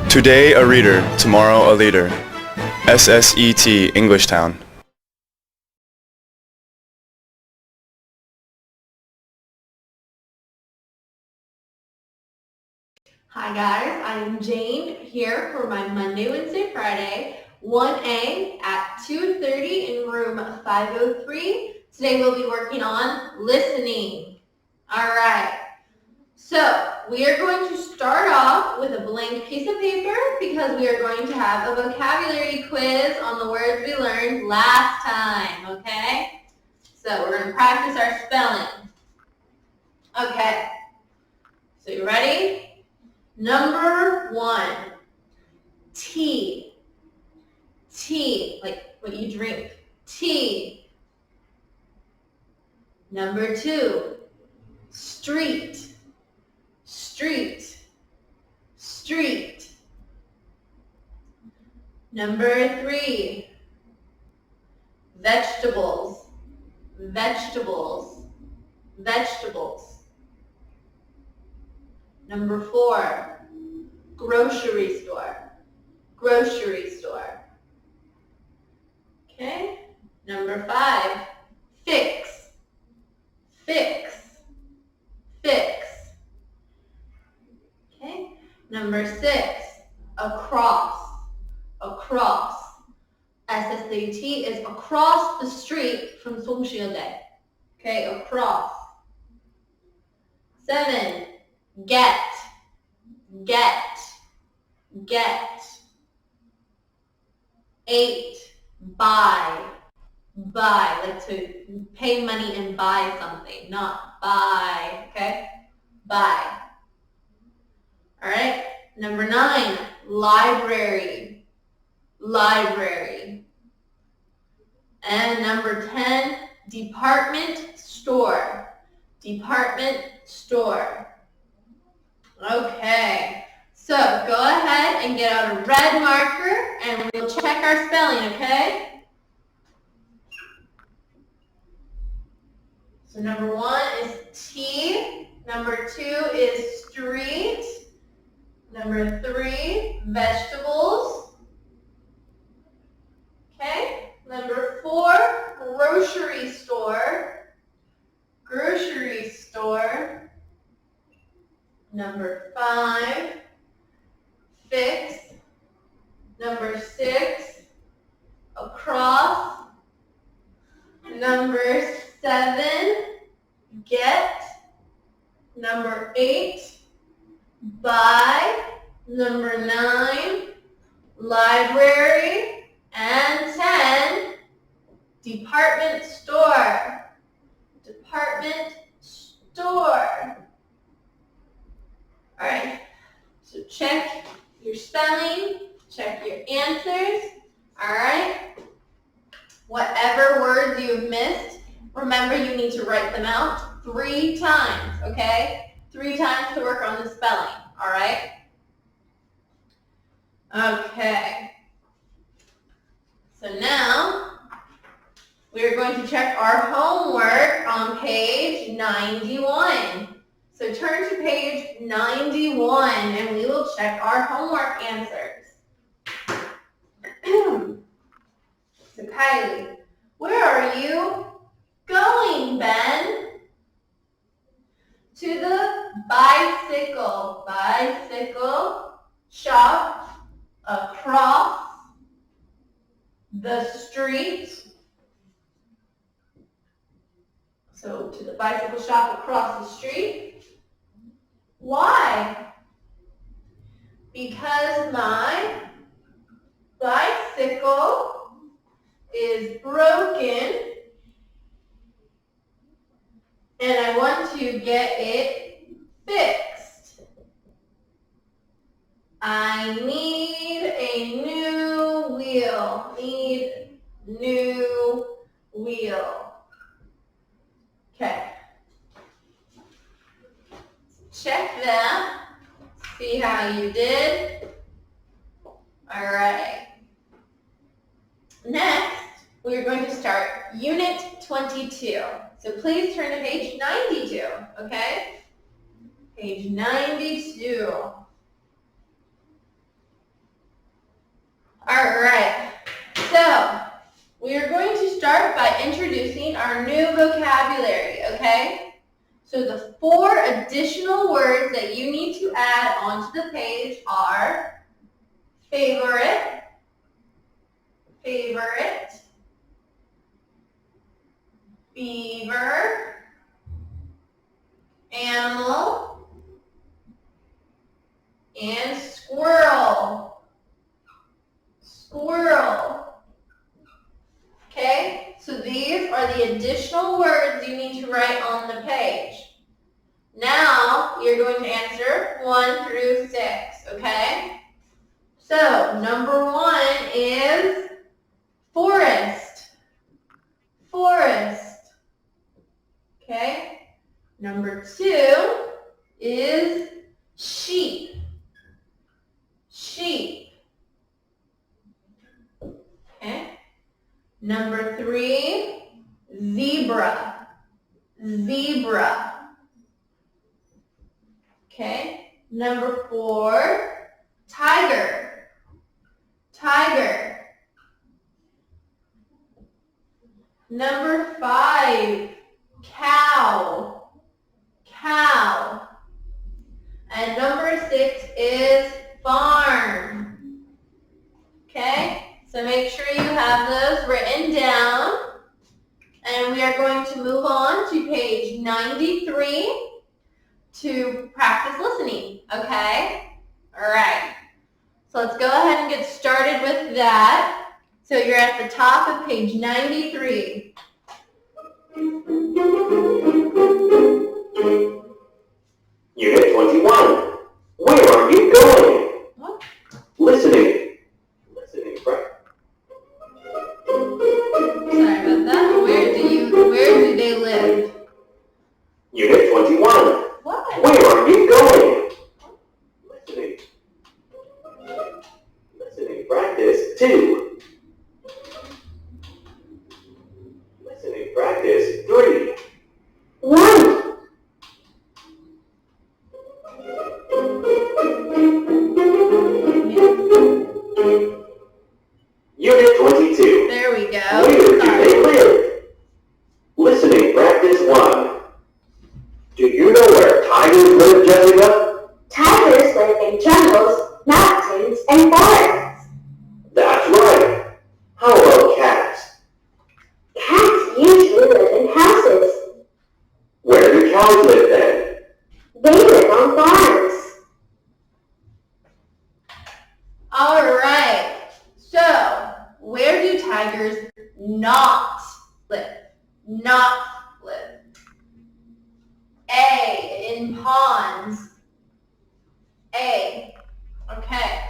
Today a reader, tomorrow a leader. SSET Englishtown. Hi guys, I am Jane here for my Monday, Wednesday, Friday 1A at 2:30 in room 503. Today we'll be working on listening. Alright, so we are going to start off with a blank piece of paper because we are going to have a vocabulary quiz on the words we learned last time, okay? So we're going to practice our spelling. Okay, so you ready? Number 1, tea. Tea, like what you drink. Tea. Number 2, street. Street. Street. Number 3, vegetables. Vegetables. Vegetables. Number 4, grocery store. Grocery store. Okay. Number 5, fix. Fix. Fix. Okay. Number 6, across. Across. SSAT is across the street from Songshilde. Okay, across. 7, get. Get. Get. 8, buy. Buy, like to pay money and buy something, not buy, okay? Buy. All right, number 9, library. Library. And number 10, department store. Department store. Okay, so go ahead and get out a red marker and we'll check our spelling, okay? So number 1 is tea. Number 2 is street. Number 3, vegetables. Okay. Number 4, grocery store. Grocery store. Number 5, fix. Number 6, across. Number 7, get. Number 8, buy. Number 9, library. And 10, department store. Department store. All right, so check your spelling, check your answers. All right, whatever words you've missed, remember you need to write them out 3 times, okay? 3 times to work on the spelling, all right? Okay. So now, we're going to check our homework on page 91. So turn to page 91 and we will check our homework answers. So Kylie, where are you going, Ben? To the bicycle shop across the street. So to the bicycle shop across the street. Why? Because my bicycle is broken and I want to get it fixed. I need a new wheel. Need new wheel. Okay. Check that. See how you did. All right. Next, we're going to start Unit 22. So please turn to page 92, okay? Page 92. vocabulary, okay? So the 4 additional words that you need to add onto the page are favorite, favorite, beaver, animal, and squirrel. Squirrel. Okay, so these are the additional words you need to write on the page. Now, you're going to answer 1 through 6, okay? So, number 1 is forest. Forest. Okay? Number 2 is sheep. Sheep. Okay? Number 3, zebra. Zebra. Okay? Number 4, tiger. Tiger. Number 5, cow. Cow. And number 6 is farm. Okay? So make sure you have those written down. And we are going to move on to page 93 to practice listening. Okay? All right. So let's go ahead and get started with that. So you're at the top of page 93. Unit 21. Where are you going? What? Listening. Listening, right? Sorry about that. Where do they live? Unit 21. What? Where are you going? Listening. Listening, practice 2. Listening, practice 3. 1. Unit 22. There we go. Where do they live? Listening, practice 1. Do you know where tigers live, Jessica? Tigers live in jungles, mountains, and forests. That's right. How about cats? Cats usually live in houses. Where do cows live then? They live on farms. All right. So, where do tigers not live? Not live. A, in ponds. A. Okay.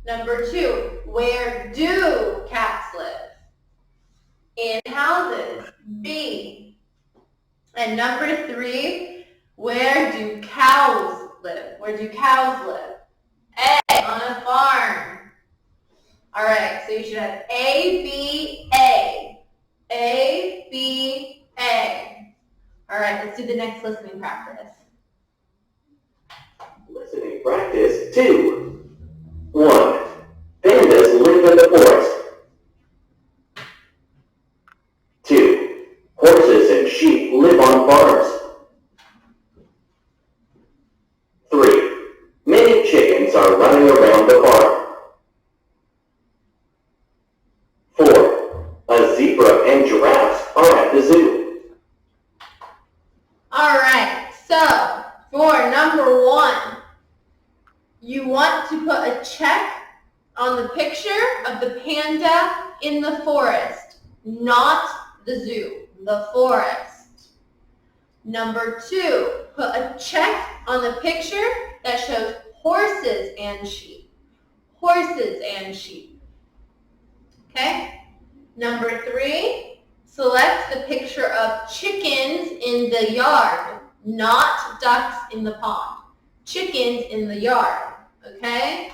Number 2, where do cats live? In houses. B. And number 3, where do cows live? Where do cows live? A, on a farm. All right, so you should have A, B, A. A, B, A. All right, let's do the next listening practice. Listening, practice 2. 1. Pandas live in the forest. 2. Horses and sheep live on farms. 3. Many chickens are running around the farm. 4. A zebra and giraffes are at the zoo. All right, so for number 1, you want to put a check on the picture of the panda in the forest, not the zoo, the forest. Number 2, put a check on the picture that shows horses and sheep. Horses and sheep. Okay? Number 3, select the picture of chickens in the yard, not ducks in the pond. Chickens in the yard. Okay?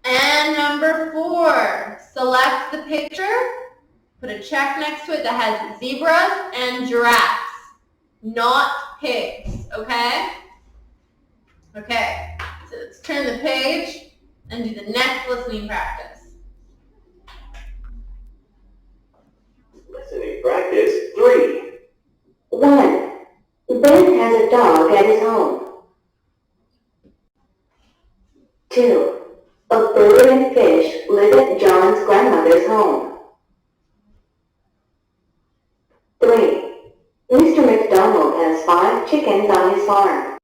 And number 4, select the picture, put a check next to it that has zebras and giraffes, not pigs. Okay? Okay, so let's turn the page and do the next listening practice. Listening, practice 3. dog at his home. 2. A bird and fish live at John's grandmother's home. 3. Mr. McDonald has 5 chickens on his farm.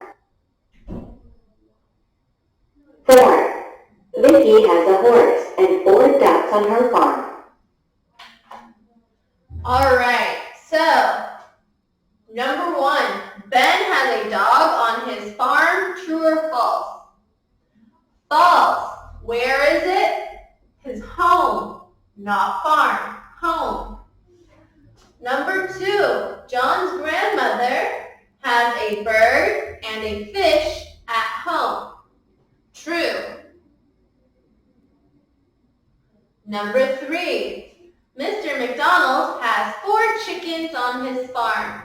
4. Vicky has a horse and 4 ducks on her farm. Alright, so number 1, Ben has a dog on his farm, true or false? False. Where is it? His home, not farm, home. Number 2, John's grandmother has a bird and a fish at home. True. Number 3, Mr. McDonald has 4 chickens on his farm.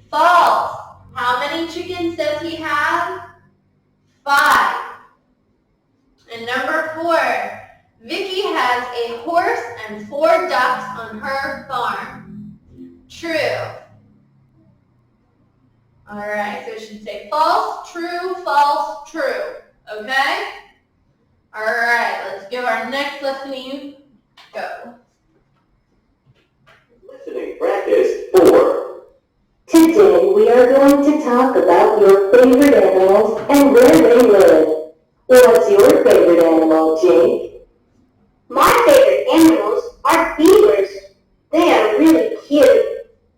False. How many chickens does he have? 5. And number 4, Vicky has a horse and 4 ducks on her farm. True. Alright, so it should say false, true, true. Okay? Alright, let's give our next listening go. Listening practice 4. Today we are going to talk about your favorite animals and where they live. What's your favorite animal, Jake? My favorite animals are beavers. They are really cute.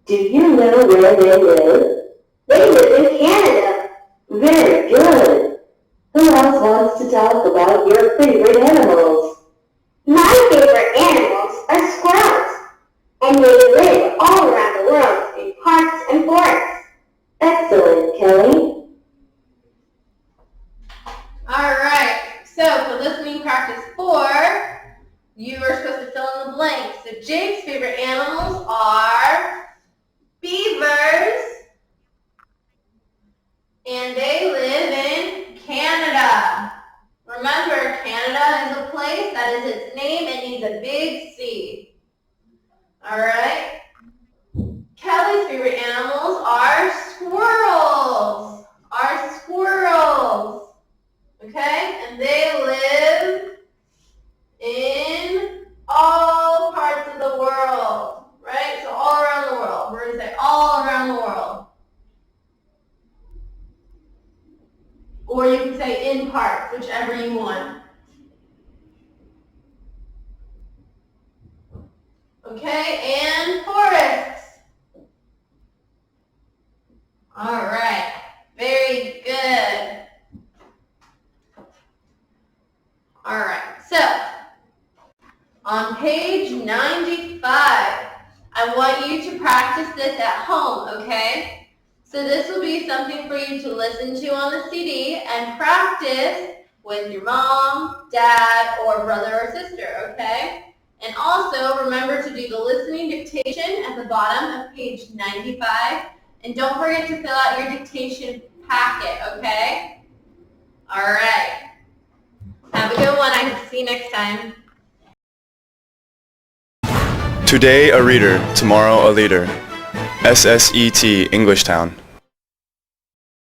Do you know where they live? They live in Canada. Very good. Who else wants to talk about your favorite animals? My favorite animals are squirrels, and they live all around the world in parks and forests. Excellent, Kelly. Alright, so for listening practice 4, you are supposed to fill in the blanks. So Jake's favorite animals are beavers, and they live in Canada. Remember, Canada is a place that is its name and needs a big C. Alright? Kelly's favorite animals are squirrels. Okay? And they live in all parts of the world. Right? So all around the world. We're going to say all around the world. Or you can say in parts, whichever you want. Okay, and forests. All right, very good. All right, so on page 95, I want you to practice this at home, okay? So this will be something for you to listen to on the CD and practice with your mom, dad, or brother or sister, okay? And also remember to do the listening dictation at the bottom of page 95. And don't forget to fill out your dictation packet, okay? All right. Have a good one. I will see you next time. Today a reader, tomorrow a leader. SSET Englishtown.